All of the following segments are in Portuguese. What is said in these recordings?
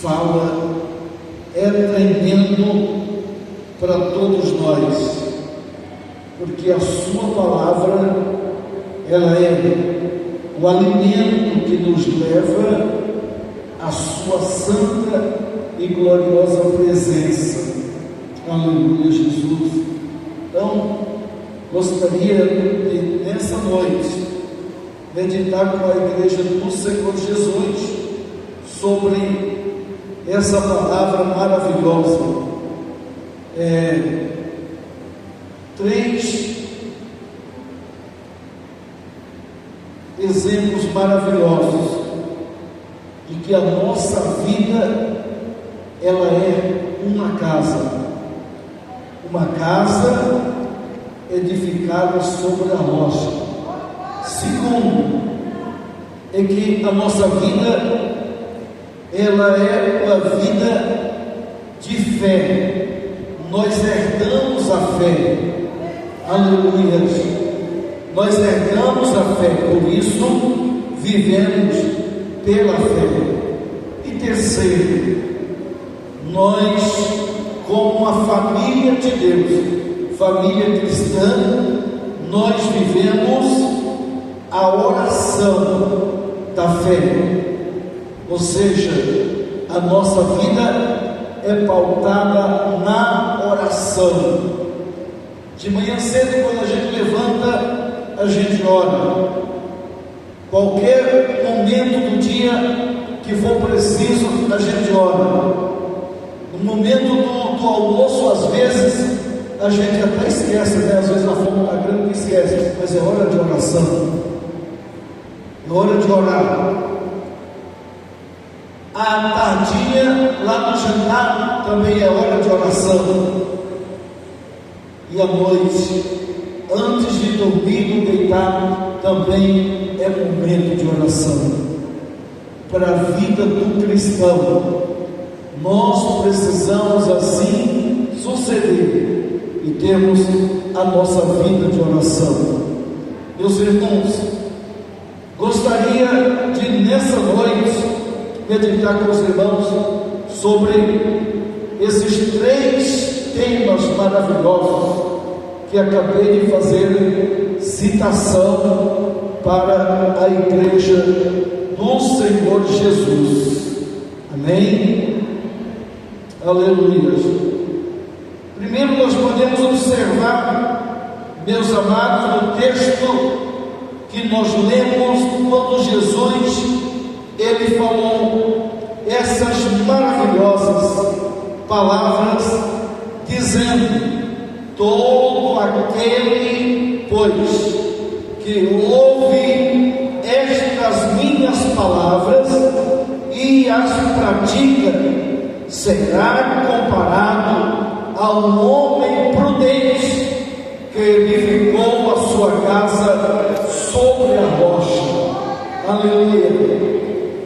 fala é tremendo para todos nós, porque a sua palavra, ela é o alimento que nos leva à sua santa e gloriosa presença. Aleluia, Jesus. Então, gostaria de, nessa noite, meditar com a igreja do Senhor Jesus sobre essa palavra maravilhosa. Três exemplos maravilhosos de que a nossa vida, ela é uma casa edificada sobre a rocha. Segundo, é que a nossa vida, ela é uma vida de fé. Nós herdamos a fé. Aleluia. Nós herdamos a fé, por isso vivemos pela fé. E terceiro, nós, como a família de Deus, família cristã, nós vivemos a oração da fé. Ou seja, a nossa vida é pautada na oração. De manhã cedo, quando a gente levanta, a gente ora. Qualquer momento do dia que for preciso, a gente ora. No momento do almoço, às vezes, a gente até esquece, né? Às vezes na fome está grande, esquece, mas é hora de oração. É hora de orar. À tardinha, lá no jantar, também é hora de oração. E à noite, antes de dormir ou deitar, também é momento de oração. Para a vida do cristão, nós precisamos assim suceder e termos a nossa vida de oração. Meus irmãos, gostaria de nessa noite meditar com os irmãos sobre esses três temas maravilhosos que acabei de fazer citação para a igreja do Senhor Jesus. Amém? Aleluia. Primeiro nós podemos observar, meus amados, no texto que nós lemos, quando Jesus ele falou essas maravilhosas palavras, dizendo: todo aquele, pois, que ouve estas minhas palavras e as pratica, será comparado a um homem prudente que edificou a sua casa sobre a rocha. Aleluia.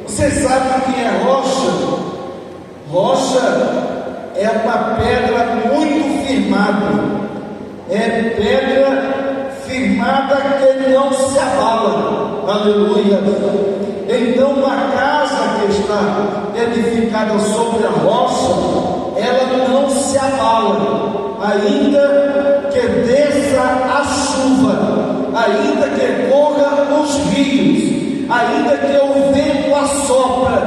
Você sabe o que é rocha? Rocha é uma pedra muito firmada. É pedra firmada que não se abala. Aleluia. Então uma casa que está edificada sobre a rocha, ela não se abala, ainda que desça a chuva, ainda que corra os rios, ainda que o vento assopra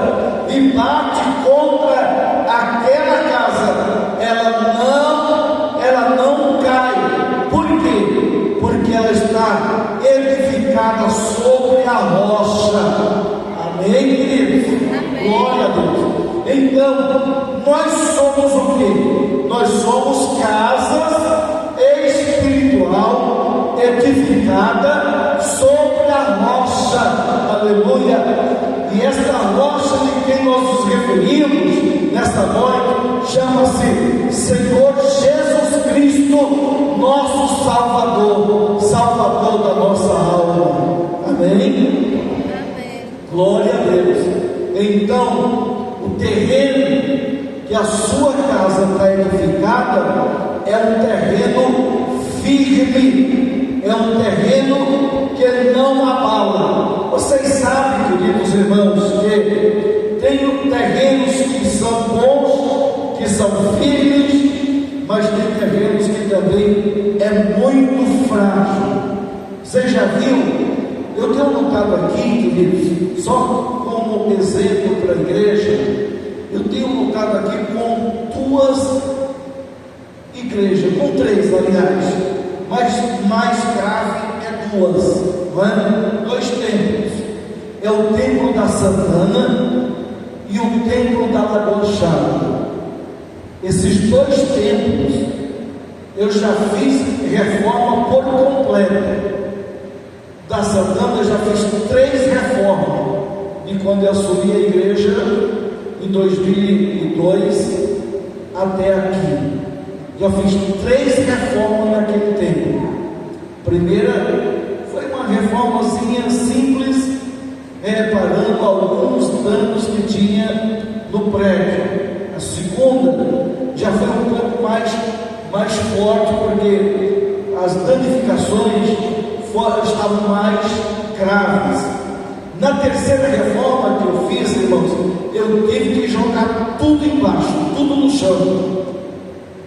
e bate contra aquela casa, ela não cai. Por quê? Porque ela está edificada sobre a rocha. Amém, queridos? Amém. Glória a Deus. Então, nós somos o quê? Nós somos casa espiritual edificada sobre a rocha. Aleluia. E esta rocha de quem nós nos referimos nesta noite chama-se Senhor Jesus Cristo, nosso Salvador, Salvador da nossa alma. Amém? Amém. Glória a Deus. Então, o terreno que a sua casa está edificada é um terreno firme, é um terreno que não abala. Vocês sabem, queridos irmãos, que Tenho terrenos que são bons, que são firmes, mas tem terrenos que também é muito frágil. Você já viu? Eu tenho notado aqui, queridos, só como exemplo para a igreja, eu tenho notado aqui com duas igrejas, com três, aliás, mas mais grave é duas, não é? Dois templos. É o templo da Santana e o templo da Lagoa Chata. Esses dois templos eu já fiz reforma por completo. Da Santana eu já fiz 3 reformas, e quando eu assumi a igreja em 2002 até aqui, já fiz 3 reformas naquele tempo. Primeira foi uma reformazinha simples, reparando alguns danos que tinha no prédio. A segunda já foi um pouco mais forte, porque as danificações estavam mais graves. Na terceira reforma que eu fiz, irmãos, eu tive que jogar tudo embaixo, tudo no chão,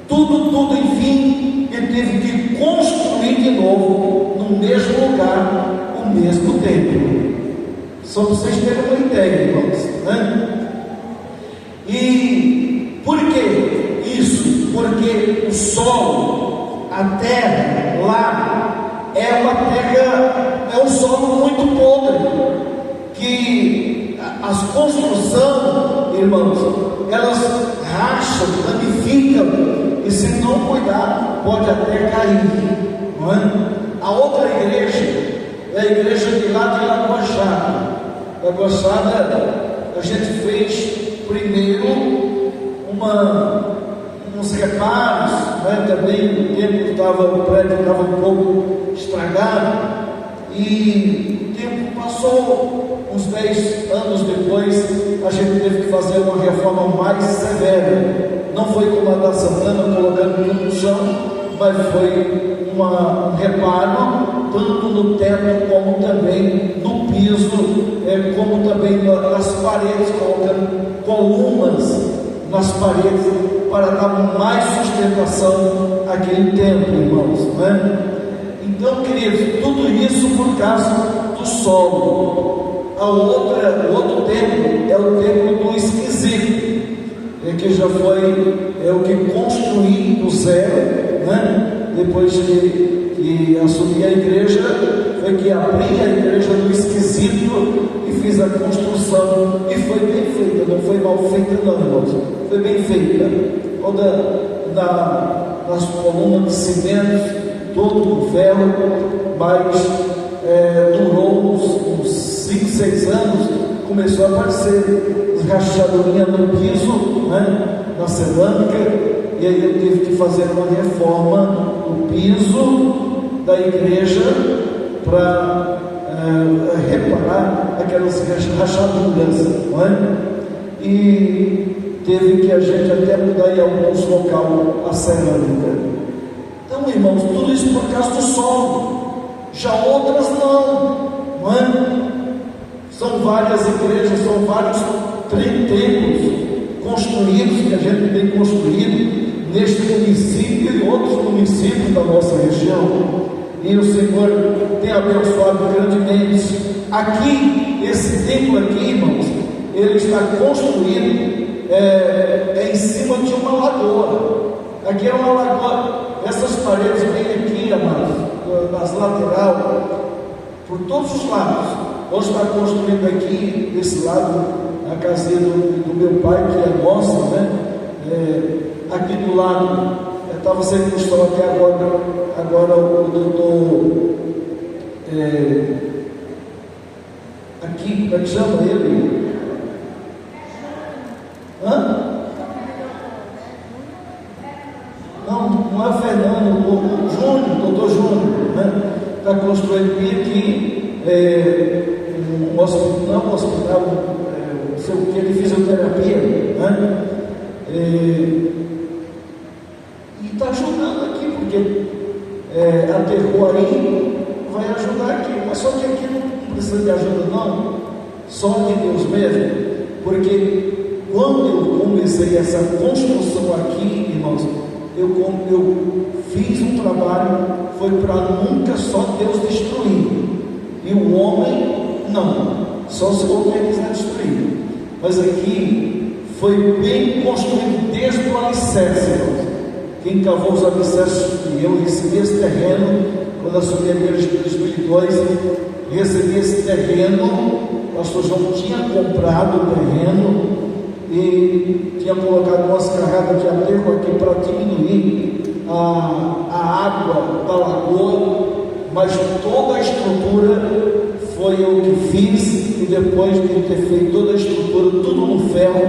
tudo, enfim, eu tive que construir de novo no mesmo lugar, o mesmo templo. Só para vocês terem uma ideia, irmãos, né? E por que isso? Porque o solo, a terra lá, é um solo muito podre, que as construções, irmãos, elas racham, danificam, e se não cuidar, pode até cair, não é? A outra igreja é a igreja de lá de Lagoa Chata. Lagoa Chata, a gente fez primeiro uns reparos, né? Também o prédio estava um pouco estragado, e o tempo passou, uns 10 anos depois, a gente teve que fazer uma reforma mais severa. Não foi como a da Santana, colocando tudo no chão, mas foi um reparo, tanto no teto como também no piso, como também nas paredes, colocando colunas nas paredes para dar mais sustentação àquele templo, irmãos, né? Então, queridos, tudo isso por causa do solo. O outro templo é o templo do esquisito, que já foi o que construí do zero, né? Depois que assumi a igreja, foi que abri a igreja do esquisito e fiz a construção, e foi bem feita, não foi mal feita não, irmãos, foi bem feita, toda nas colunas de cimento, todo com ferro, mas durou uns 5, 6 anos, começou a aparecer as rachadurinhas no piso, né, na cerâmica, e aí eu tive que fazer uma reforma no piso da igreja para reparar aquelas rachaduras, não é? E teve que a gente até mudar em alguns locais a cerâmica. Então, irmãos, tudo isso por causa do solo. Já outras não é? São várias igrejas, são vários templos construídos, que a gente tem construído neste município e outros municípios da nossa região, e o Senhor tem abençoado grandemente. Aqui, esse templo aqui, irmãos, ele está construído em cima de uma lagoa. Aqui é uma lagoa, essas paredes bem aqui, amados, nas laterais, por todos os lados. Hoje está construindo aqui, desse lado, a casinha do meu pai, que é nossa, né? Aqui do lado, estava sendo construído até agora o doutor, aqui, como é que chama ele? Não é Fernando, o Júnior, doutor Júnior, né? Está construindo aqui um hospital, não sei o que, de fisioterapia, né? E está ajudando aqui, porque aterrou aí, vai ajudar aqui, mas só que aqui não precisa de ajuda não, só de Deus mesmo, porque porque quando eu comecei essa construção aqui, irmãos, eu fiz um trabalho, foi para nunca só Deus destruir, e o homem não, só se o homem quiser destruir, mas aqui foi bem construído desde o alicerce, irmãos. Quem cavou os alicerces, eu recebi esse terreno, quando assumi a igreja em 2002, recebi esse terreno, o pastor João tinha comprado o terreno, e tinha colocado umas carradas de aterro aqui para diminuir a água da lagoa, mas toda a estrutura foi eu que fiz, e depois de ter feito toda a estrutura, tudo no ferro,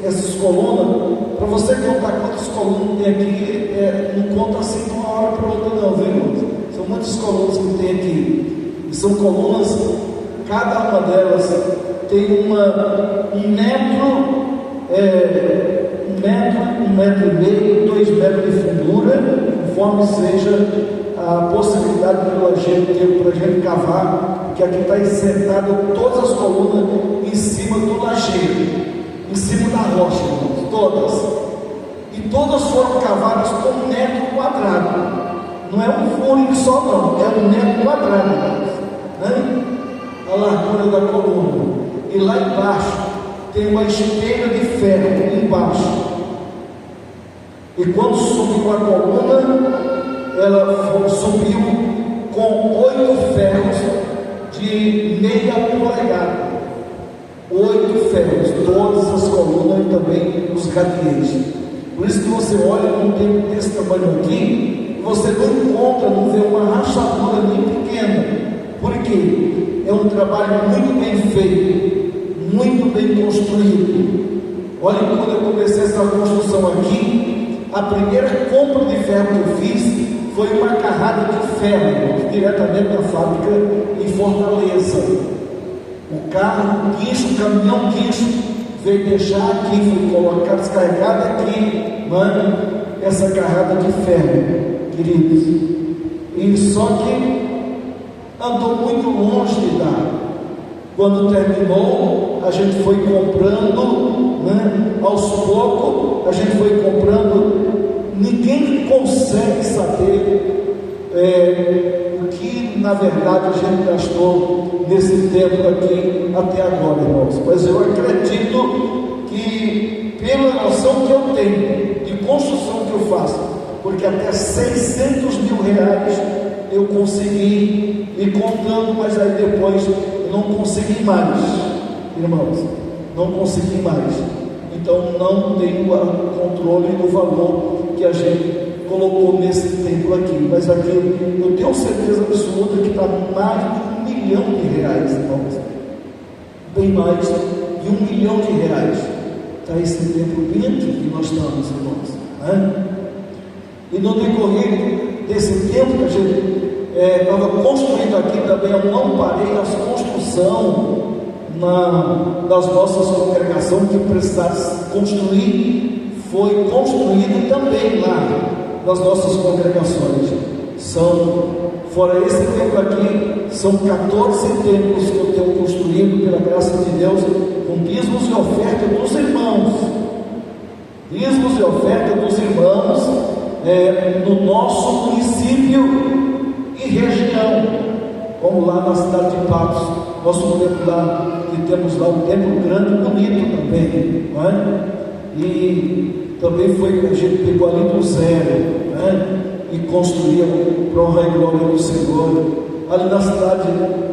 essas colunas, para você contar quantas colunas tem aqui, não conta assim de uma hora para outra não, viu, irmãos? São muitas colunas que tem aqui, e são colunas, cada uma delas tem um metro e meio, 2 metros de fundura, conforme seja a possibilidade que a gente tem para a gente cavar, porque aqui está sentado todas as colunas em cima do lajeiro, em cima da rocha, irmãos, todas, e todas foram cavadas com 1 metro quadrado, não é um furo só não, é 1 metro quadrado, né? A largura da coluna. E lá embaixo tem uma esteira de ferro embaixo, e quando subiu a coluna, ela subiu com 8 ferros de meia polegada, 8 ferros, todas as colunas e também os gabinetes. Por isso que você olha num tempo desse tamanho aqui, você não encontra, não vê uma rachadura nem pequena. Por quê? É um trabalho muito bem feito, muito bem construído. Olha, quando eu comecei essa construção aqui, a primeira compra de ferro que eu fiz foi uma carrada de ferro, diretamente da fábrica em Fortaleza. O carro, o caminhão guincho, veio deixar aqui, foi colocar, descarregado aqui, mano, essa carrada de ferro, queridos. E só que andou muito longe de dar. Quando terminou, a gente foi comprando, né? Aos poucos, a gente foi comprando. Ninguém consegue saber o que na verdade a gente gastou nesse tempo aqui até agora, irmãos. Mas eu acredito que, pela noção que eu tenho de construção que eu faço, porque até 600 mil reais eu consegui ir contando, mas aí depois eu não consegui mais, irmãos, não consegui mais. Então não tenho controle do valor que a gente colocou nesse templo aqui, mas aqui eu tenho certeza absoluta que está mais de 1 milhão de reais, irmãos, bem mais de 1 milhão de reais. Está esse templo bem aqui que nós estamos, irmãos, né? E no decorrer desse tempo que a gente estava construindo aqui também, eu não parei as construção das nossas congregações que precisaram construir, foi construído também lá nas nossas congregações. Fora esse templo aqui, são 14 templos que eu tenho construído pela graça de Deus, com dízimos e oferta dos irmãos. Dízimos e oferta dos irmãos no nosso município e região, como lá na cidade de Patos, nosso templo lá, que temos lá um templo grande e bonito também, não é? E também foi que a gente pegou ali do zero, né? E construiu para honra e glória do Senhor. Ali na cidade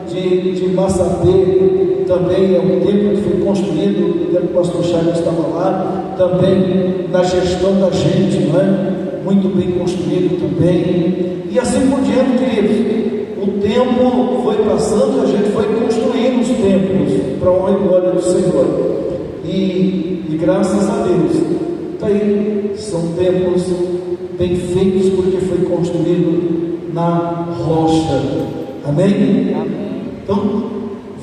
de Massapê também é um templo que foi construído, o tempo que o pastor Chagas estava lá, também na gestão da gente, não é? Muito bem construído também, e assim por diante, queridos. O tempo foi passando, a gente foi construindo os templos para a honra e glória do Senhor, e graças a Deus, tá aí, são templos bem feitos, porque foi construído na rocha. Amém? Então,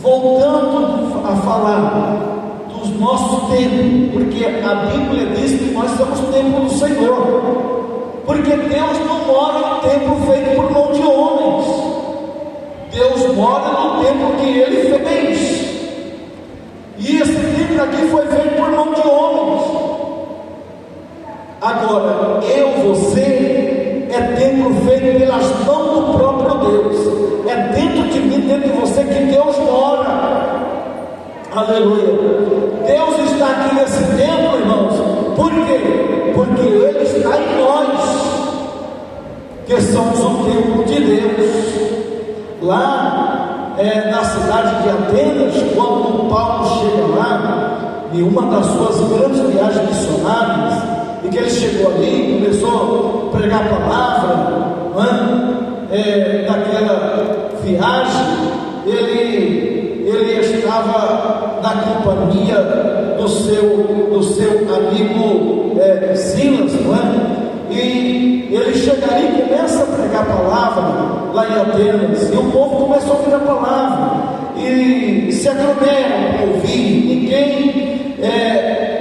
voltando a falar dos nossos templos, porque a Bíblia diz que nós somos templo do Senhor, porque Deus não mora em templo feito por mão de homens. Deus mora no templo que Ele fez, e esse templo templo aqui foi feito por mão de homens. Agora, você é templo feito pelas mãos do próprio Deus. É dentro de mim, dentro de você que Deus mora. Aleluia. Deus está aqui nesse templo, irmãos. Por quê? Porque Ele está em nós, que somos o templo de Deus. Lá na cidade de Atenas, quando Paulo chega lá, em uma das suas grandes viagens missionárias, e que ele chegou ali e começou a pregar a palavra, naquela viagem, ele estava na companhia do seu amigo Silas, e ele chega ali e começa a pregar a palavra lá em Atenas, e o povo começou a ouvir a palavra, e se aglomeram para ouvir. Ninguém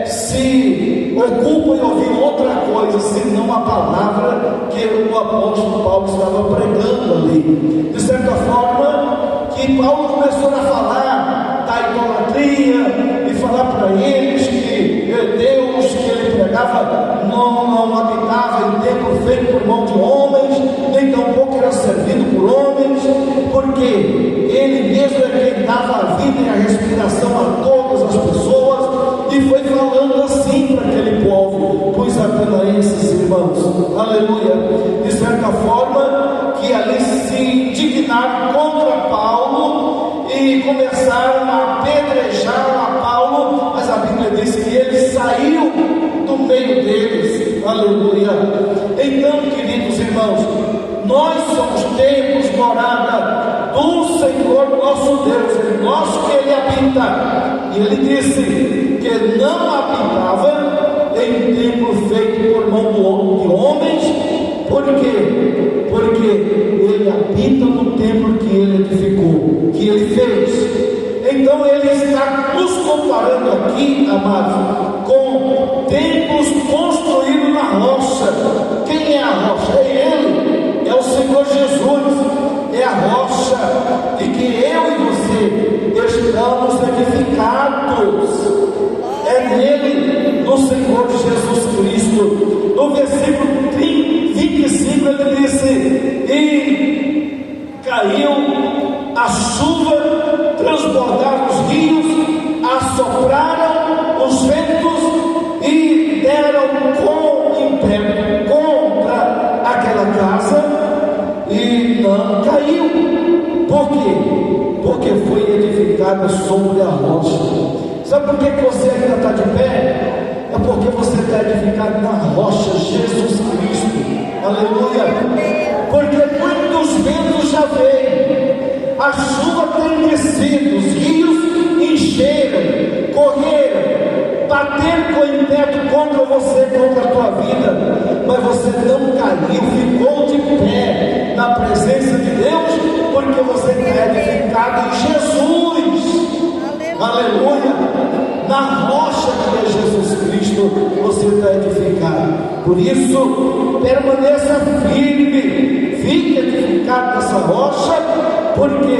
se ocupa em ouvir outra coisa senão a palavra que o apóstolo Paulo estava pregando ali. De certa forma, que Paulo começou a falar da idolatria e falar para eles que Deus que ele pregava não habitava em templo feito por mão de homens, nem tampouco era servido por homens, porque ele mesmo é quem dava a vida e a respiração a todas as pessoas, e foi falando assim para aquele povo, os atenienses, irmãos, aleluia. De certa forma, que ali se indignaram contra Paulo e começaram a apedrejar a Paulo, mas a Bíblia diz que ele saiu do meio deles, aleluia. Então, queridos irmãos, nós somos templos, morada do Senhor nosso Deus, é nosso que Ele habita, e Ele disse que não habitava em templo feito por mão de homens. Por quê? Porque Ele habita no templo que Ele edificou, que Ele fez. Então Ele está nos comparando aqui, amados, com templos construídos na rocha. Quem é a rocha? É Ele, é o Senhor Jesus, é a rocha de que eu e você estamos edificados. É nele, no Senhor Jesus Cristo. No versículo 25 ele disse: e caiu a chuva, transbordaram os rios, assopraram os ventos e deram com império contra aquela casa, e não caiu. Por quê? Porque foi edificada sobre a rocha. Sabe por que você ainda está de pé? É porque você está edificado na rocha, Jesus Cristo. Aleluia. Porque muitos ventos já veio, a chuva tem descido, os rios encheram, correram, bateram com o teto contra você, contra a tua vida, mas você não caiu, ficou de pé na presença de Deus, porque você está edificado em Jesus. Aleluia. Na rocha que é Jesus Cristo, você está edificado. Por isso, permaneça firme, fique edificado nessa rocha, porque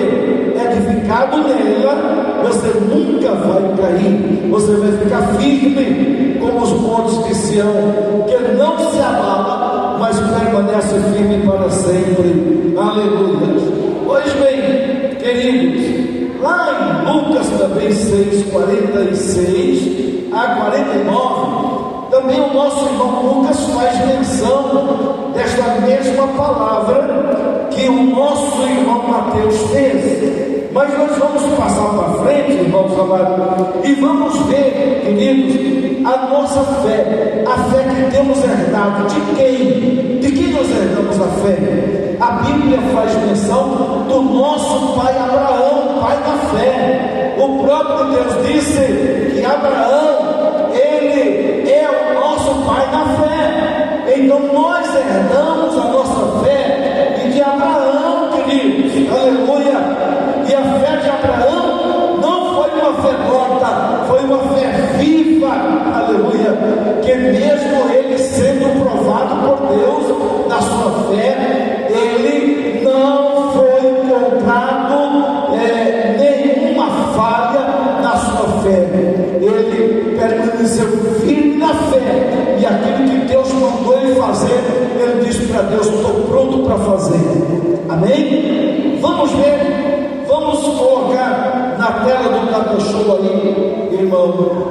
edificado nela, você nunca vai cair, você vai ficar firme como os montes de Sião, que não se abala, mas permanece firme para sempre. Aleluia. Pois bem, queridos, lá em Lucas também 6, 46 a 49, também o nosso irmão Lucas faz menção desta mesma palavra que o nosso irmão Mateus fez. Mas nós vamos passar para frente, irmãos amados, e vamos ver, queridos, a nossa fé, a fé que temos herdado. De quem? De quem nós herdamos a fé? A Bíblia faz menção do nosso pai Abraão, pai da fé. O próprio Deus disse que Abraão, ele é o nosso pai da fé. Então nós herdamos a nossa fé de Abraão, queridos. Aleluia. E a fé de Abraão não foi uma fé morta, foi uma fé viva. Aleluia. Que mesmo ele sendo provado por Deus na sua fé, ele não foi encontrado nenhuma falha na sua fé. Ele permaneceu firme na fé, e aquilo que Deus mandou ele fazer, ele disse para Deus: estou pronto para fazer. Amém? Vamos ver, vamos colocar na tela do Data Show aí, irmão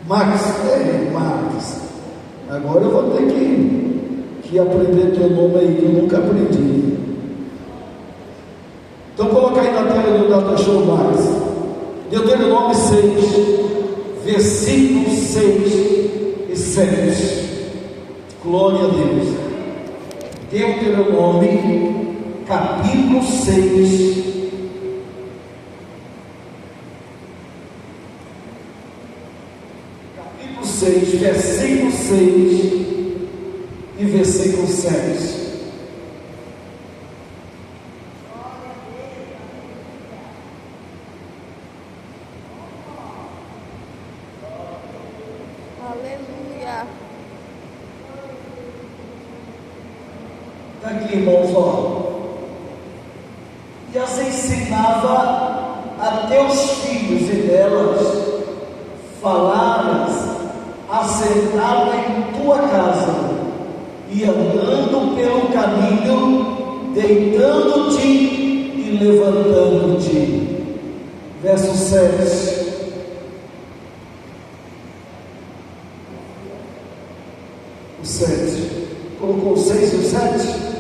Max, agora eu vou ter que aprender teu nome aí, que eu nunca aprendi. Então coloca aí na tela do Data Show, Max. Deuteronômio 6, versículos 6 e 7. Glória a Deus. Deuteronômio capítulo 6, versículo 6 e versículo 7. Aleluia. Está aqui, irmãos, ó. E as ensinava a teus filhos e delas falarás assentado em tua casa e andando pelo caminho, deitando-te e levantando-te. Verso 7. O 7. Colocou o 6 e o 7?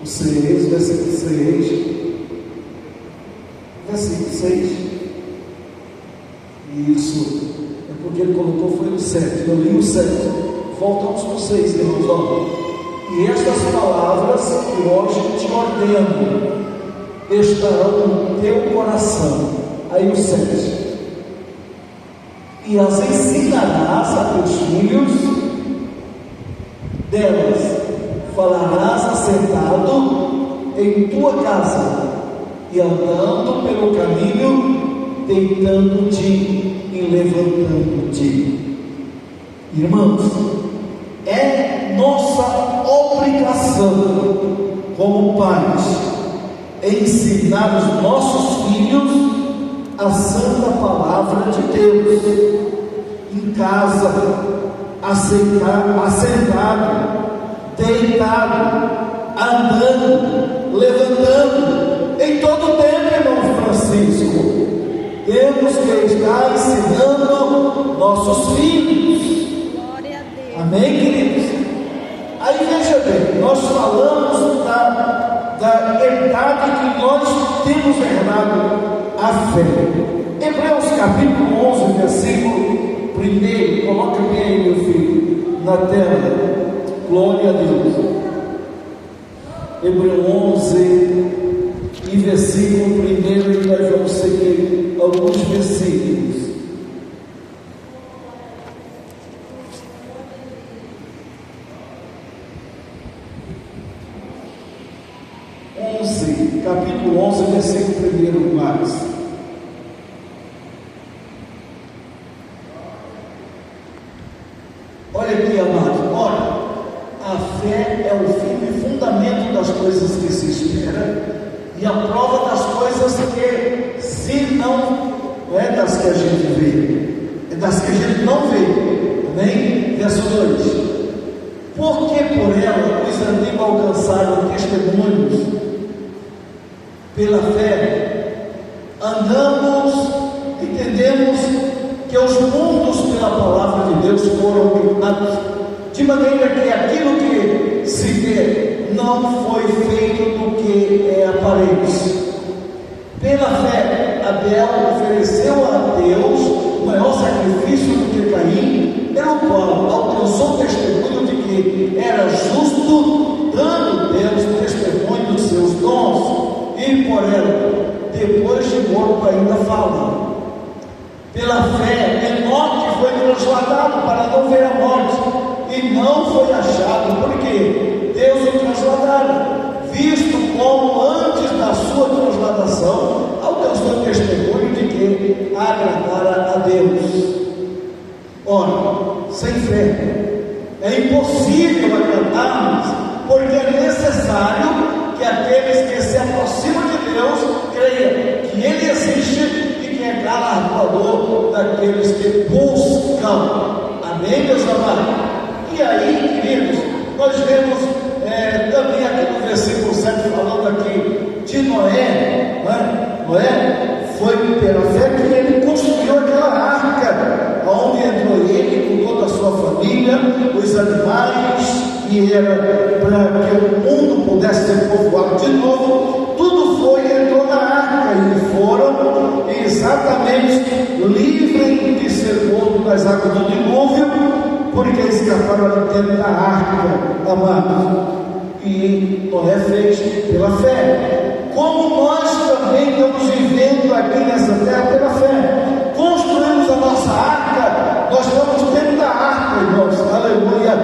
O 6, versículo 6. Versículo 6. Isso. É porque ele colocou foi o 7. Eu li o 7. Voltamos para o 6, irmãos. Ó. E estas palavras que hoje te ordeno estarão no teu coração. Aí o 7. E as ensinarás a teus filhos, delas falarás assentado em tua casa e andando pelo caminho, deitando-te e levantando-te. Irmãos, é nossa obrigação como pais ensinar os nossos filhos a santa palavra de Deus em casa, assentado, deitado, andando, levantando, em todo o tempo, irmão Francisco. Temos que estar ensinando nossos filhos. Glória a Deus. Amém, queridos? Aí veja bem, nós falamos da herdade que nós temos herdado, a fé. Hebreus capítulo 11, versículo 1, coloca bem aí, meu filho, na tela. Glória a Deus. Hebreus 11 e versículo 1, e nós vamos seguir alguns versículos. Capítulo 11, versículo 1, Marcos. Olha aqui, amado. Olha, a fé é o firme fundamento das coisas que se espera e a prova das coisas que se não é das que a gente vê, é das que a gente não vê. Amém? Verso 2. Porque por ela os antigos alcançaram testemunhos. Pela fé, andamos, entendemos que os mundos pela palavra de Deus foram criados, de maneira que aquilo que se vê não foi feito do que é aparente. Pela fé, Abel ofereceu a Deus maior sacrifício do que Caim, pelo qual alcançou testemunho de que era justo, dando Deus testemunho dos seus dons. E por ela, depois de morto, ainda fala. Pela fé, Enoque foi trasladado para não ver a morte, e não foi achado, porque Deus o trasladara, visto como antes da sua transladação alcançou testemunho de que agradara a Deus. Ora, sem fé é impossível agradarmos, porque é necessário que aqueles que se aproximam de Deus creia que Ele existe e que é galardoador daqueles que buscam. Amém, meus amados? E aí, queridos, nós vemos também aqui no versículo 7 falando aqui de Noé, né? Noé foi pela fé que ele construiu aquela arca, onde entrou ele com toda a sua família, os animais, e era para que o mundo pudesse ser povoado de novo. Tudo foi, entrou na arca, e foram exatamente livres de ser mortos das águas do dilúvio, porque escaparam ali dentro da arca, amados. E Noé fez pela fé, como nós também estamos vivendo aqui nessa terra pela fé. Construímos a nossa arca, nós estamos dentro da arca, irmãos, aleluia.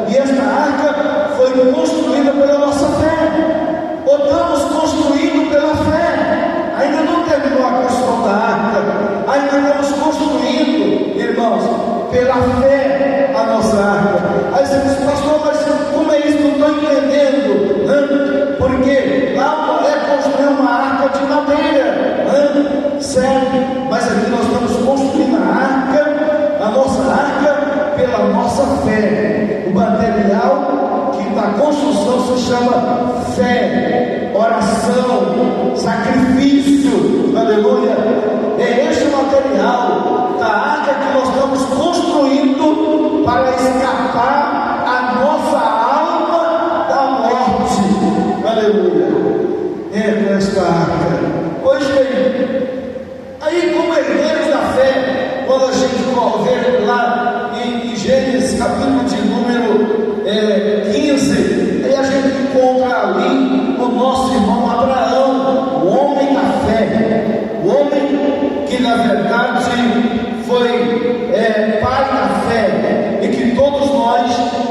E esta arca foi construída pela nossa fé, ou estamos construindo pela fé. Ainda não terminou a construção da arca, ainda estamos construindo, irmãos, pela fé a nossa arca. Aí você diz, pastor, mas como é isso? Não estou entendendo, né? Porque lá Noé construiu uma arca de madeira, certo? Mas aqui nós estamos construindo a nossa arca pela nossa fé. O material que da construção se chama fé, oração, sacrifício, aleluia. É este material da arca que nós estamos construindo para escapar a nossa alma da morte, aleluia. É esta arca. Pois bem, aí como herdeiros da fé, quando a gente vê lá em Gênesis capítulo de número 15, aí a gente encontra ali o nosso irmão Abraão, o homem da fé, o homem que na verdade foi pai da fé, e que todos nós,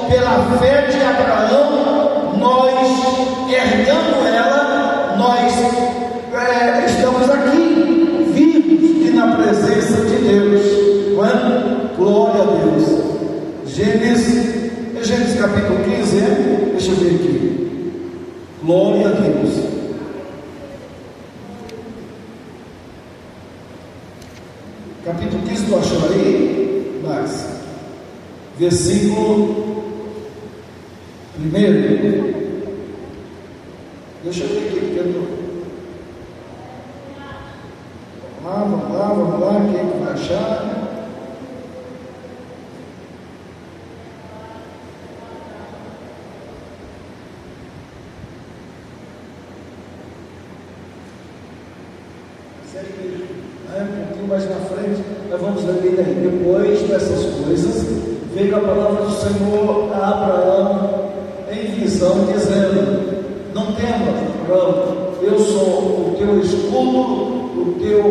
pela fé de Abraão, nós herdando ela, nós estamos aqui, vivos e na presença de Deus, não é? Glória a Deus. Gênesis capítulo 15, deixa eu ver aqui, glória a Deus. Capítulo 15, tu achou aí? Mas, versículo 1, deixa eu ver aqui, porque eu tô... Vamos lá, quem é que vai achar? Um pouquinho mais na frente, nós vamos ler daí. Depois dessas coisas, veio a palavra do Senhor a Abraão em visão, dizendo: não temas, Abraão, eu sou o teu escudo, o teu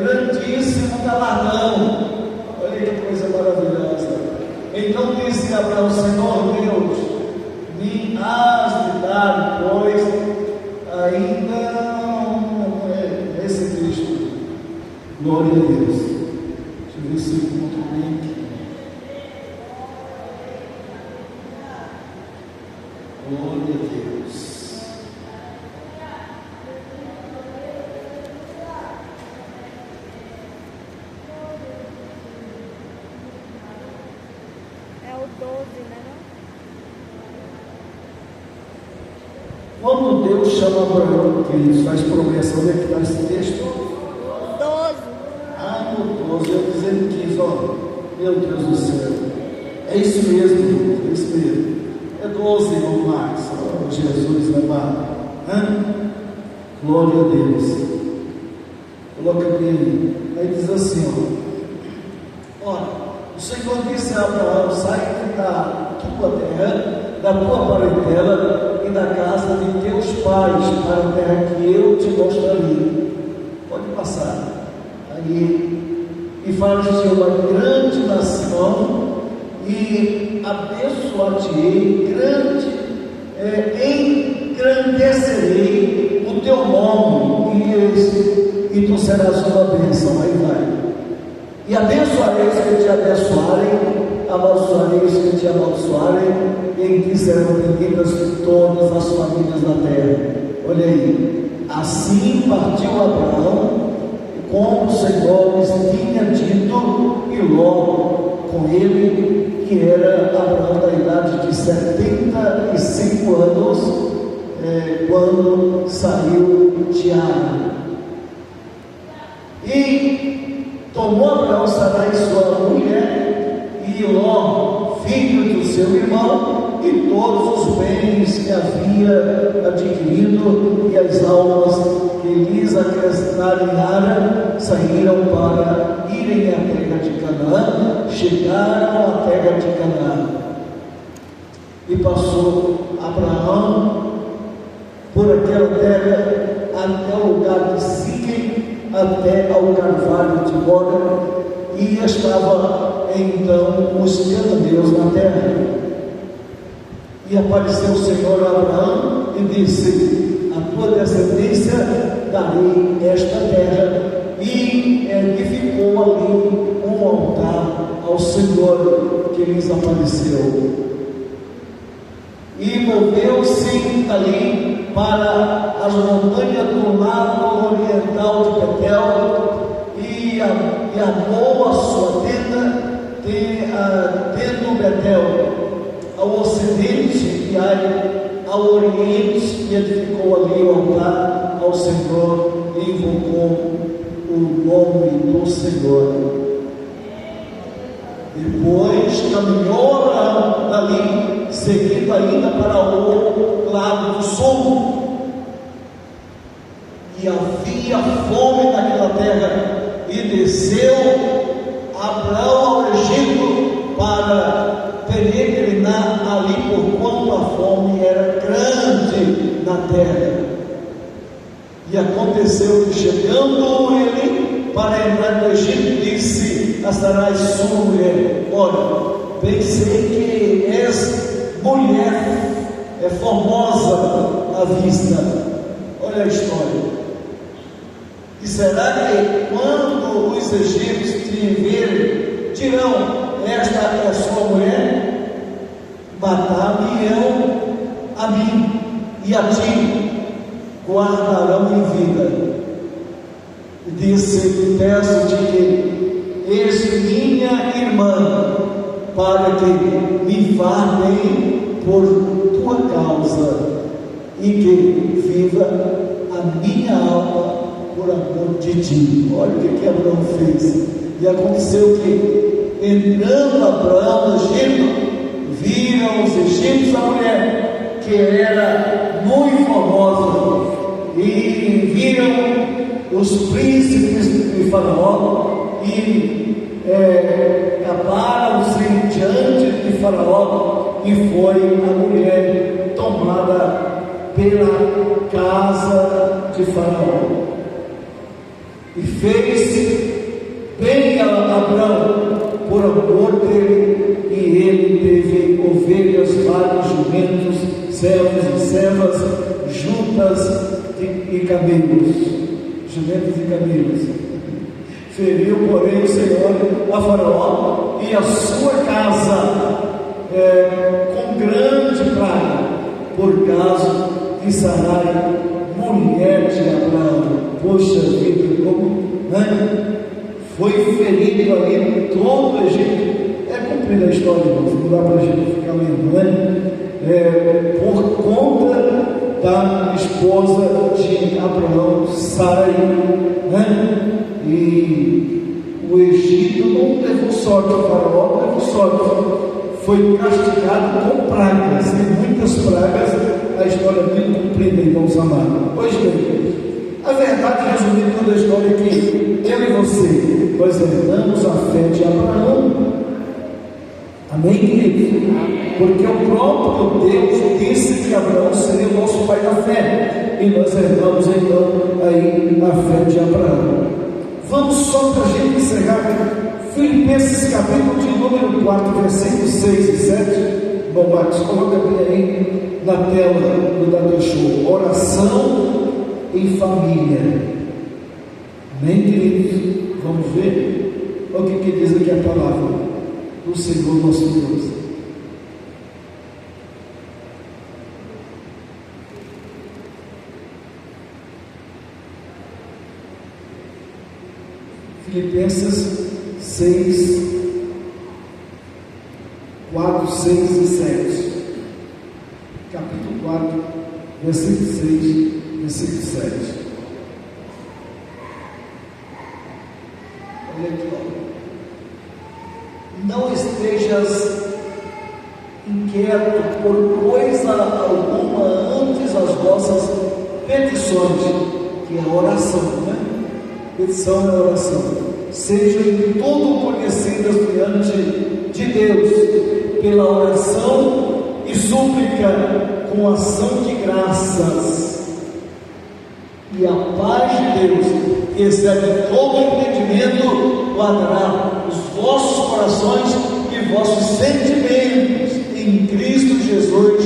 grandíssimo galardão. Olha que coisa maravilhosa. Então disse Abraão: Senhor Deus, me has de dar, pois ainda não é esse Cristo. Glória a Deus. Deixa eu ver se eu encontro bem aqui. Glória a Deus. É o 12, né? Quando Deus chama Abraão, que ele faz promessa, onde é que está esse texto? 12. Ah, no 12, eu dizendo 15, ó, meu Deus do céu, é isso mesmo, é isso mesmo, é 12, irmão Marcos, ó, Jesus amado, glória a Deus. Coloca bem aí diz assim, ó, o Senhor disse a Abraão: sai da tua terra, da tua parentela e da casa de teus pais, para a terra que eu te mostrarei. Pode passar. Aí, e faz-te uma grande nação, e abençoar-te-ei, engrandecerei o teu nome, e tu serás uma bênção. Aí vai. E abençoarei os que te abençoarem, amaldiçoarei os que te amaldiçoarem, e em ti serão benditas todas as famílias da terra. Olha aí, a Assim partiu Abraão, como o Senhor lhes tinha dito, e logo com ele, que era Abraão da idade de 75 anos, quando saiu de Arã. E tomou Abraão Sarai, sua mulher, e Ló, filho do seu irmão, e todos os bens que havia adquirido, e as almas que lhes acrescentaram em Arã, saíram para irem à terra de Canaã, chegaram à terra de Canaã. E passou Abraão por aquela terra até o lugar de Siquém, até ao carvalho de Moré, e estava então os cananeus na terra. E apareceu o Senhor a Abraão e disse: a tua descendência darei esta terra. E edificou ali um altar ao Senhor que lhes apareceu. E moveu-se dali para as montanhas do lado oriental de Betel, e armou a sua tenda, tendo Betel ao ocidente e ao oriente, e edificou ali o altar ao Senhor e invocou o nome do Senhor. Depois caminhou Abraão dali, seguindo ainda para o lado do sul, e havia fome naquela terra, e desceu Abraão ao Egito para peregrinar ali, porquanto a fome era grande na terra. E aconteceu que, chegando ele para entrar no Egito, disse a Sarai, sua mulher: olha, pensei que és mulher, é formosa à vista. Olha a história. E será que quando os egípcios te verem, dirão: esta é a sua mulher? Matar-me-ão a mim e a ti, guardarão em vida. E disse: peço-te que és minha irmã, para que me vá bem por tua causa, e que viva a minha alma por amor de ti. Olha o que Abraão fez. E aconteceu que, entrando Abraão no Egito, viram os egípcios a mulher, que era muito formosa, e viram os príncipes de Faraó, e acabaram-se diante de Faraó, e foi a mulher tomada pela casa de Faraó. E fez bem a Abraão por amor dele, e ele teve ovelhas, vários jumentos, servos e servas, juntas e camelos, jumentos e camelos. Feriu, porém, o Senhor a Faraó e a sua casa com grande praga, por causa de Sarai, mulher de Abraão. Poxa vida, como foi ferido ali todo o Egito. É cumprida a história, não dá para a gente ficar lendo, por conta da esposa de Abraão, Sarai, E o Egito não levou sorte, o Faraó não levou sorte, foi castigado com pragas, e muitas pragas. A história é bem cumprida, irmãos amados. Pois bem, a verdade, resumindo toda a história, é que eu e você, nós herdamos a fé de Abraão. Amém, querido? Porque o próprio Deus disse que Abraão seria o nosso pai da fé, e nós herdamos então aí a fé de Abraão. Vamos só para a gente encerrar Filipenses capítulo de número 4, versículos 6 e 7. Bom, Marcos, coloca bem aí na tela do Dado Show. Oração em família. Amém, queridos? Vamos ver o que diz aqui a palavra do Senhor nosso Deus. Filipenses 6, 4, 6 e 7. Capítulo 4, versículo 6, versículo 7. Olha aqui, ó. Não estejas inquieto por coisa alguma antes as vossas petições, que é a oração, né? Petição é oração. Sejam em tudo conhecidas diante de Deus, pela oração e súplica, com ação de graças. E a paz de Deus, que excede todo entendimento, guardará os vossos corações e vossos sentimentos em Cristo Jesus,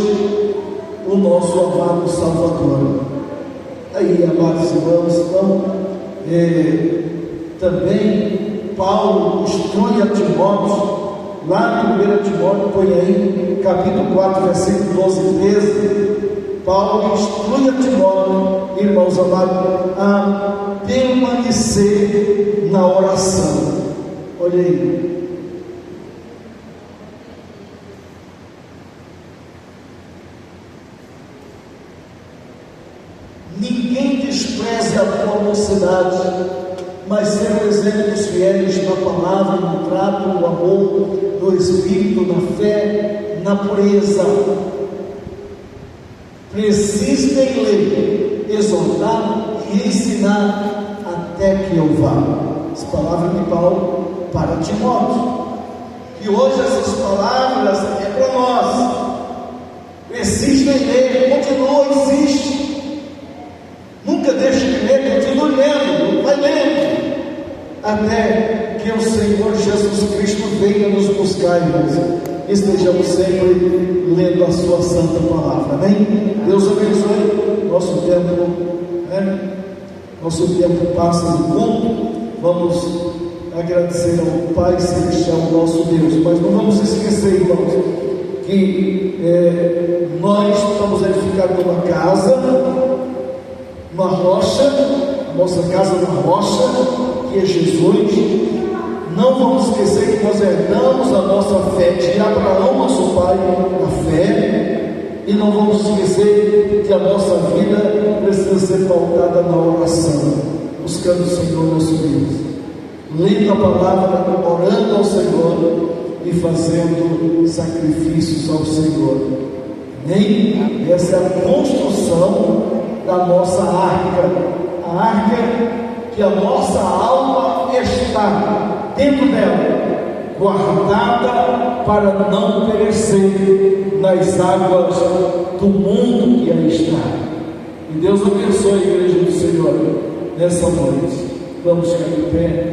o nosso amado Salvador. Aí, amados irmãos, então, também Paulo instrui a Timóteo, lá em 1 Timóteo, põe aí, capítulo 4, versículo 12 e 13. Paulo instrui a Timóteo, irmãos amados, a permanecer na oração. Olha aí. Ninguém despreze a tua mocidade, mas seja o exemplo dos fiéis na palavra, no trato, no amor, no espírito, na fé, na pureza. Persista em ler, exortar e ensinar até que eu vá. As palavras de Paulo para Timóteo. E hoje essas palavras é para nós. Persista em ler, continua, insiste. Nunca deixe de ler, continue lendo, vai lendo, até que o Senhor Jesus Cristo venha nos buscar, irmãos. Estejamos sempre lendo a sua santa palavra, amém? Deus abençoe nosso tempo, né? Nosso tempo passa no culto. Vamos agradecer ao Pai Celestial, nosso Deus, mas não vamos esquecer, irmãos, que nós estamos edificando uma casa, uma rocha, a nossa casa é uma rocha, que é Jesus. Não vamos esquecer que nós herdamos a nossa fé de Abraão, nosso pai, na fé, e não vamos esquecer que a nossa vida precisa ser pautada na oração, buscando o Senhor nosso Deus, lendo a palavra, orando ao Senhor e fazendo sacrifícios ao Senhor. Amém? Essa é a construção da nossa arca, a arca que a nossa alma está dentro dela, guardada para não perecer nas águas do mundo que aí está. E Deus abençoe a igreja do Senhor nessa noite. Vamos ficar de pé.